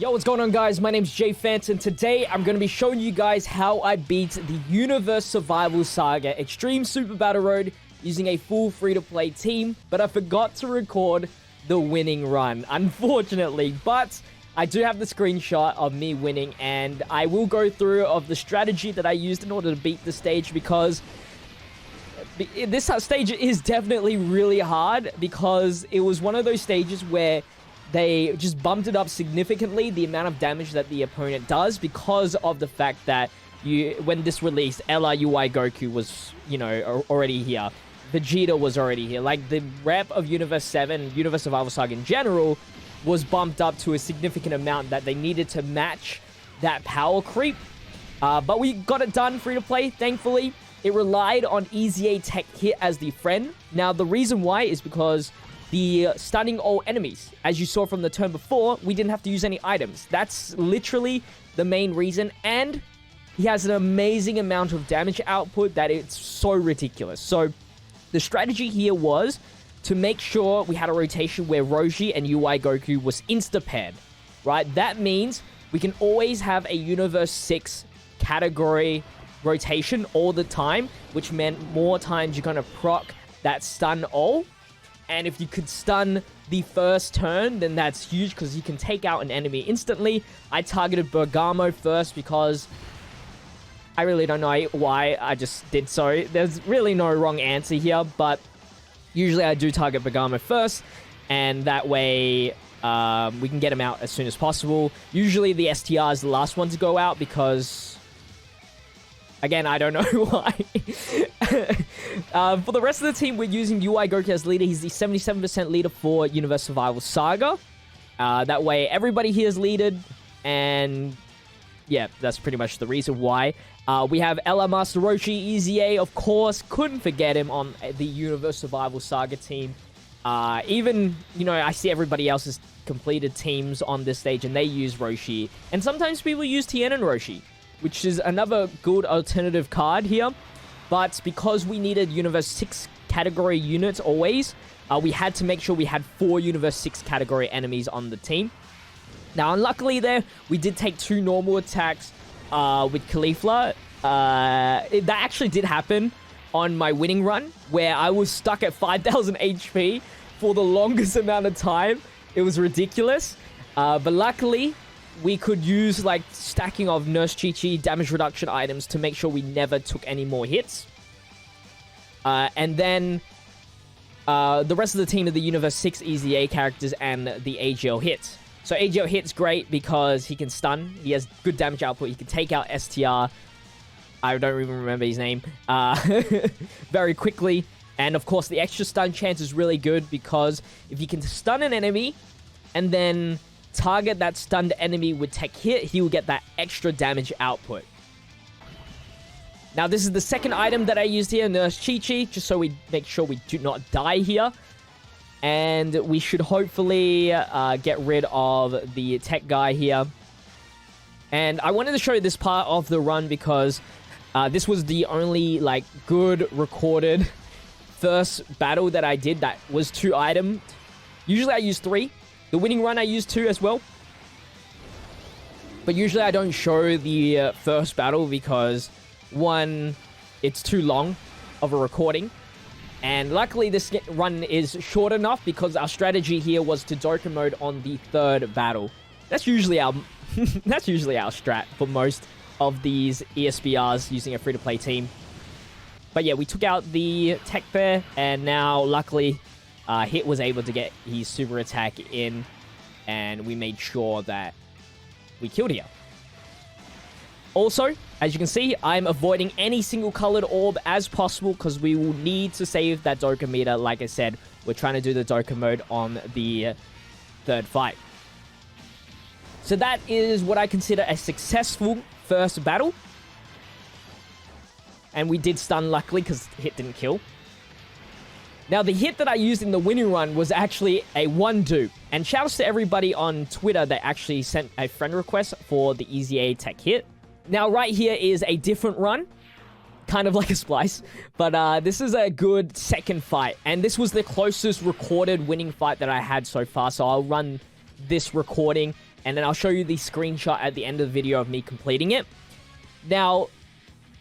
Yo, what's going on, guys? My name's JPhanta, and today I'm going to be showing you guys how I beat the Universe Survival Saga Extreme Super Battle Road using a full free-to-play team, but I forgot to record the winning run, unfortunately. But I do have the screenshot of me winning, and I will go through of the strategy that I used in order to beat the stage, because this stage is definitely really hard, because it was one of those stages where they just bumped it up significantly, the amount of damage that the opponent does, because of the fact that when this released, LRUI Goku was, already here. Vegeta was already here. Like, the rep of Universe 7, Universe Survival Saga in general, was bumped up to a significant amount that they needed to match that power creep. But we got it done free to play, thankfully. It relied on EZA Tech Hit as the friend. Now, the reason why is because the stunning all enemies, as you saw from the turn before, we didn't have to use any items. That's literally the main reason, and he has an amazing amount of damage output that it's so ridiculous. So the strategy here was to make sure we had a rotation where Roshi and UI Goku was insta-paired, right? That means we can always have a Universe 6 category rotation all the time, which meant more times you're going to proc that stun all. And if you could stun the first turn, then that's huge, because you can take out an enemy instantly. I targeted Bergamo first because I really don't know why I just did so. There's really no wrong answer here, but usually I do target Bergamo first, and that way we can get him out as soon as possible. Usually the STR is the last one to go out because, again, I don't know why. For the rest of the team, we're using UI Goku as leader. He's the 77% leader for Universe Survival Saga. That way, everybody here is leaded. And yeah, that's pretty much the reason why. We have LR Master Roshi, EZA, of course. Couldn't forget him on the Universe Survival Saga team. Even, I see everybody else's completed teams on this stage, and they use Roshi. And sometimes people use Tien and Roshi, which is another good alternative card here. But because we needed Universe 6 category units always, we had to make sure we had 4 Universe 6 category enemies on the team. Now, unluckily there, we did take 2 normal attacks with Caulifla. That actually did happen on my winning run, where I was stuck at 5,000 HP for the longest amount of time. It was ridiculous. But luckily, we could use, like, stacking of Nurse Chi-Chi damage reduction items to make sure we never took any more hits. And then the rest of the team are the Universe 6 EZA characters and the AGL hits. So AGL hits great because he can stun. He has good damage output. He can take out STR. I don't even remember his name. Very quickly. And, of course, the extra stun chance is really good because if you can stun an enemy and then target that stunned enemy with Tech Hit, he will get that extra damage output. Now, this is the second item that I used here, Nurse Chi-Chi, just so we make sure we do not die here. And we should hopefully get rid of the tech guy here. And I wanted to show you this part of the run because this was the only, like, good recorded first battle that I did that was 2 items. Usually I use 3. The winning run I used 2 as well. But usually I don't show the first battle because, one, it's too long of a recording. And luckily this run is short enough because our strategy here was to Dokkan mode on the 3rd battle. That's usually our that's usually our strat for most of these ESBRs using a free-to-play team. But yeah, we took out the tech there, and now luckily Hit was able to get his super attack in, and we made sure that we killed here. Also, as you can see, I'm avoiding any single colored orb as possible because we will need to save that Dokkan meter. Like I said, we're trying to do the Dokkan mode on the 3rd fight. So that is what I consider a successful first battle. And we did stun, luckily, because Hit didn't kill. Now, the hit that I used in the winning run was actually a 1 dupe. And shoutouts to everybody on Twitter that actually sent a friend request for the EZA Tech Hit. Now, right here is a different run. Kind of like a splice. But this is a good second fight. And this was the closest recorded winning fight that I had so far. So I'll run this recording And then I'll show you the screenshot at the end of the video of me completing it. Now,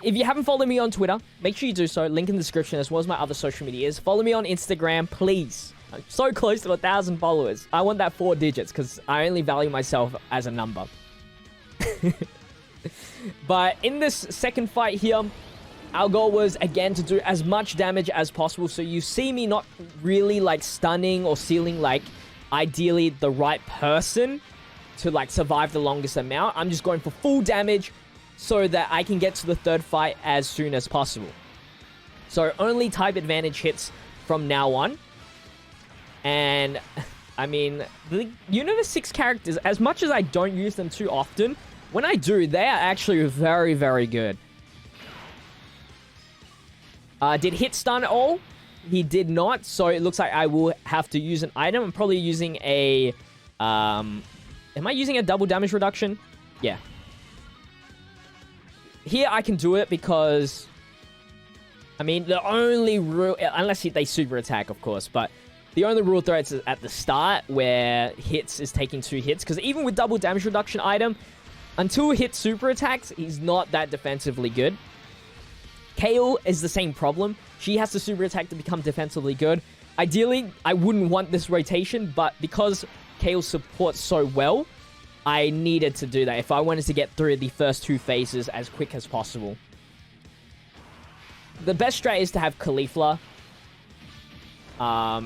if you haven't followed me on Twitter, make sure you do so. Link in the description, as well as my other social medias. Follow me on Instagram, please. I'm so close to 1,000 followers. I want that 4 digits because I only value myself as a number. But in this second fight here, our goal was, again, to do as much damage as possible. So you see me not really, like, stunning or sealing, like, ideally the right person to, like, survive the longest amount. I'm just going for full damage so that I can get to the third fight as soon as possible. So only type advantage hits from now on. And, I mean, the Universe 6 characters, as much as I don't use them too often, when I do, they are actually very, very good. Did hit stun all? He did not, so it looks like I will have to use an item. I'm probably using a... am I using a double damage reduction? Yeah. Here I can do it because... I mean, the only rule... Unless they super attack, of course, but... The only rule threat is at the start where hits is taking 2 hits. Because even with double damage reduction item, until hit super attacks, he's not that defensively good. Kale is the same problem. She has to super attack to become defensively good. Ideally, I wouldn't want this rotation, but because Kale supports so well, I needed to do that if I wanted to get through the first 2 phases as quick as possible. The best strat is to have Caulifla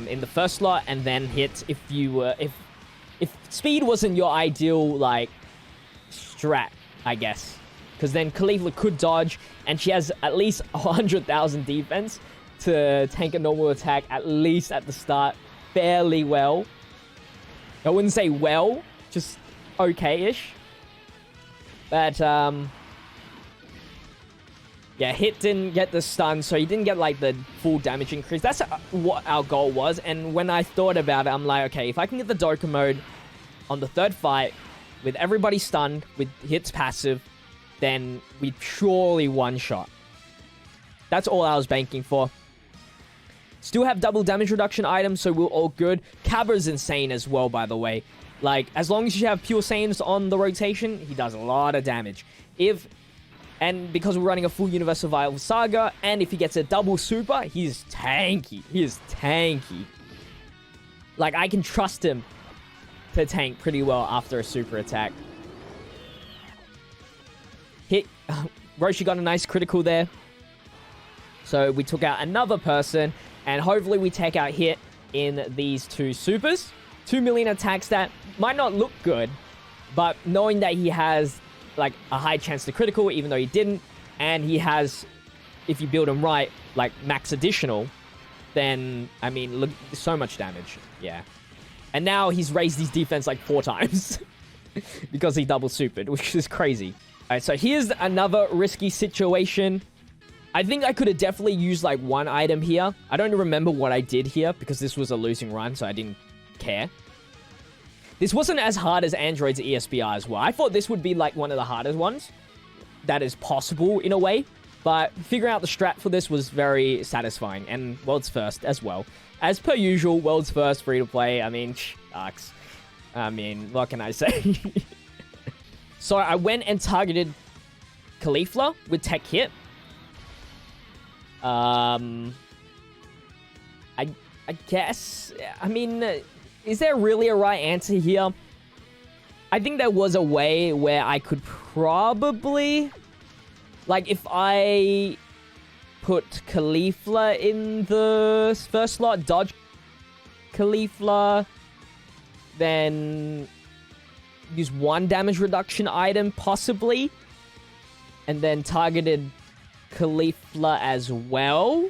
in the first slot and then hit if you were... If speed wasn't your ideal, like, strat, I guess. Because then Caulifla could dodge, and she has at least 100,000 defense to tank a normal attack, at least at the start, fairly well. I wouldn't say well, just okay-ish. But, yeah, hit didn't get the stun, so he didn't get, like, the full damage increase. That's what our goal was, and when I thought about it, I'm like, okay, if I can get the Dokkan mode on the third fight, with everybody stunned, with hits passive, then we surely one-shot. That's all I was banking for. Still have double damage reduction items, so we're all good. Cabba's insane as well, by the way. Like, as long as you have pure Saiyans on the rotation, he does a lot of damage. And because we're running a full Universe Survival Saga, and if he gets a double super, he's tanky. He is tanky. Like, I can trust him to tank pretty well after a super attack. Hit. Roshi got a nice critical there. So we took out another person, and hopefully we take out Hit in these 2 supers. 2 million attack stat might not look good, but knowing that he has, like, a high chance to critical, even though he didn't, and he has, if you build him right, like, max additional, then, I mean, look, so much damage. Yeah. And now he's raised his defense like 4 times because he double supered, which is crazy. All right, so here's another risky situation. I think I could have definitely used, like, one item here. I don't remember what I did here because this was a losing run, so I didn't care. This wasn't as hard as Android's ESBR as well. I thought this would be, like, one of the hardest ones that is possible in a way. But figuring out the strat for this was very satisfying. And world's first as well. As per usual, world's first, free to play. I mean, shucks. I mean, what can I say? So I went and targeted Caulifla with tech hit. I guess, I mean, is there really a right answer here? I think there was a way where I could probably, like, if I put Caulifla in the first slot, dodge Caulifla, then use one damage reduction item, possibly, and then targeted Caulifla as well.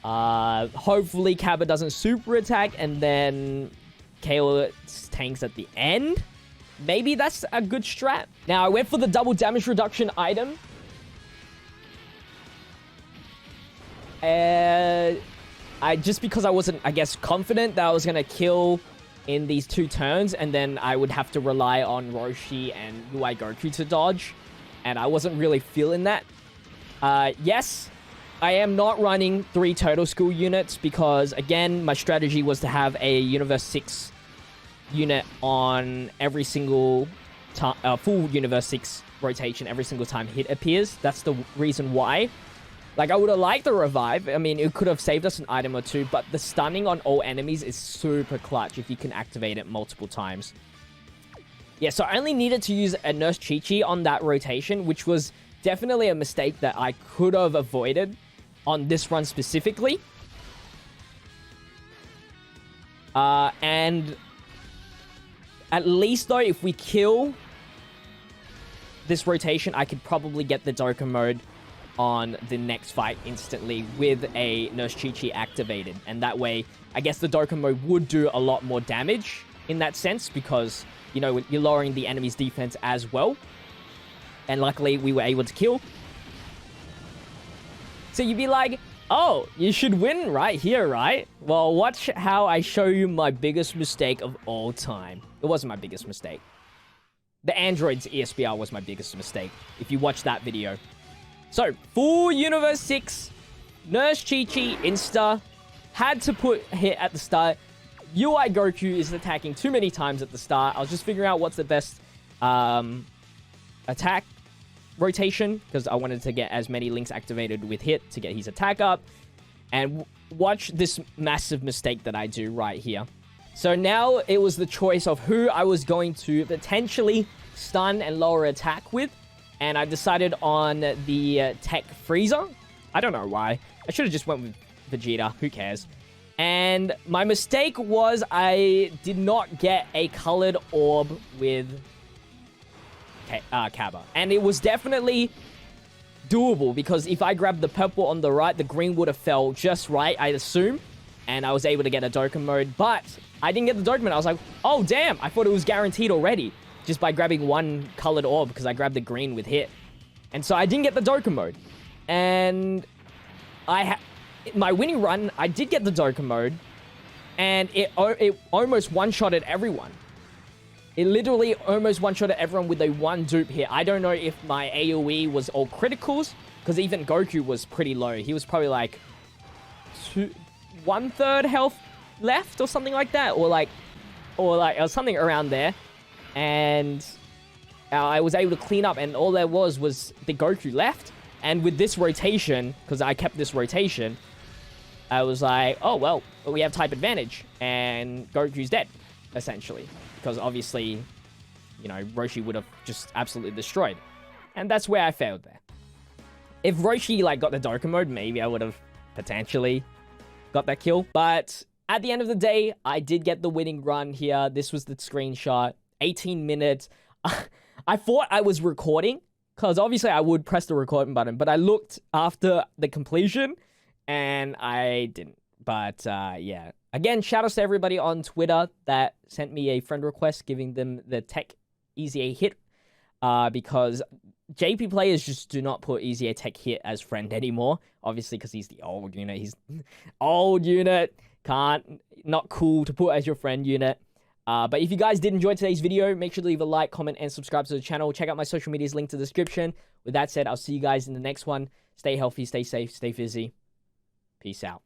Hopefully Cabba doesn't super attack, and then Kale tanks at the end. Maybe that's a good strat. Now, I went for the double damage reduction item. Just because I wasn't, I guess, confident that I was going to kill in these 2 turns, and then I would have to rely on Roshi and UI Goku to dodge, and I wasn't really feeling that. Yes, I am not running 3 Total School units because, again, my strategy was to have a Universe 6 unit on every single full Universe 6 rotation every single time hit appears. That's the reason why. Like, I would have liked the revive. I mean, it could have saved us an item or two, but the stunning on all enemies is super clutch if you can activate it multiple times. Yeah, so I only needed to use a Nurse Chi-Chi on that rotation, which was definitely a mistake that I could have avoided on this run specifically. And at least, though, if we kill this rotation, I could probably get the Dokkan mode on the next fight instantly with a Nurse Chi-Chi activated. And that way, I guess the Dokkan mode would do a lot more damage in that sense because, you know, you're lowering the enemy's defense as well. And luckily, we were able to kill. So you'd be like, oh, you should win right here, right? Well, watch how I show you my biggest mistake of all time. It wasn't my biggest mistake. The Android's ESBR was my biggest mistake, if you watch that video. So, full Universe 6, Nurse Chi-Chi, Insta, had to put hit at the start. UI Goku is attacking too many times at the start. I was just figuring out what's the best attack rotation, because I wanted to get as many links activated with hit to get his attack up. And watch this massive mistake that I do right here. So now it was the choice of who I was going to potentially stun and lower attack with. And I decided on the Tech Freezer. I don't know why. I should have just went with Vegeta. Who cares? And my mistake was I did not get a colored orb with Cabba. And it was definitely doable because if I grabbed the purple on the right, the green would have fell just right, I'd assume. And I was able to get a Dokkan mode. But I didn't get the Dokkan mode. I was like, oh, damn. I thought it was guaranteed already. Just by grabbing one colored orb because I grabbed the green with hit. And so I didn't get the Dokkan mode. And my winning run, I did get the Dokkan mode. And it almost one-shotted everyone. It literally almost one-shotted everyone with a one dupe hit. I don't know if my AoE was all criticals. Because even Goku was pretty low. He was probably like 1/3 health left or something like that. Or something around there. And I was able to clean up, and all there was the Goku left. And with this rotation, because I kept this rotation, I was like, oh, well, we have type advantage. And Goku's dead, essentially. Because obviously, you know, Roshi would have just absolutely destroyed. And that's where I failed there. If Roshi, like, got the Dokkan mode, maybe I would have potentially got that kill. But at the end of the day, I did get the winning run here. This was the screenshot. 18 minutes. I thought I was recording because obviously I would press the recording button, but I looked after the completion and I didn't. But yeah, again, shout outs to everybody on Twitter that sent me a friend request giving them the Tech Easy A hit because JP players just do not put Easy A Tech hit as friend anymore. Obviously, because he's the old unit. He's old unit. Not cool to put as your friend unit. But if you guys did enjoy today's video, make sure to leave a like, comment, and subscribe to the channel. Check out my social medias, linked to the description. With that said, I'll see you guys in the next one. Stay healthy, stay safe, stay fizzy. Peace out.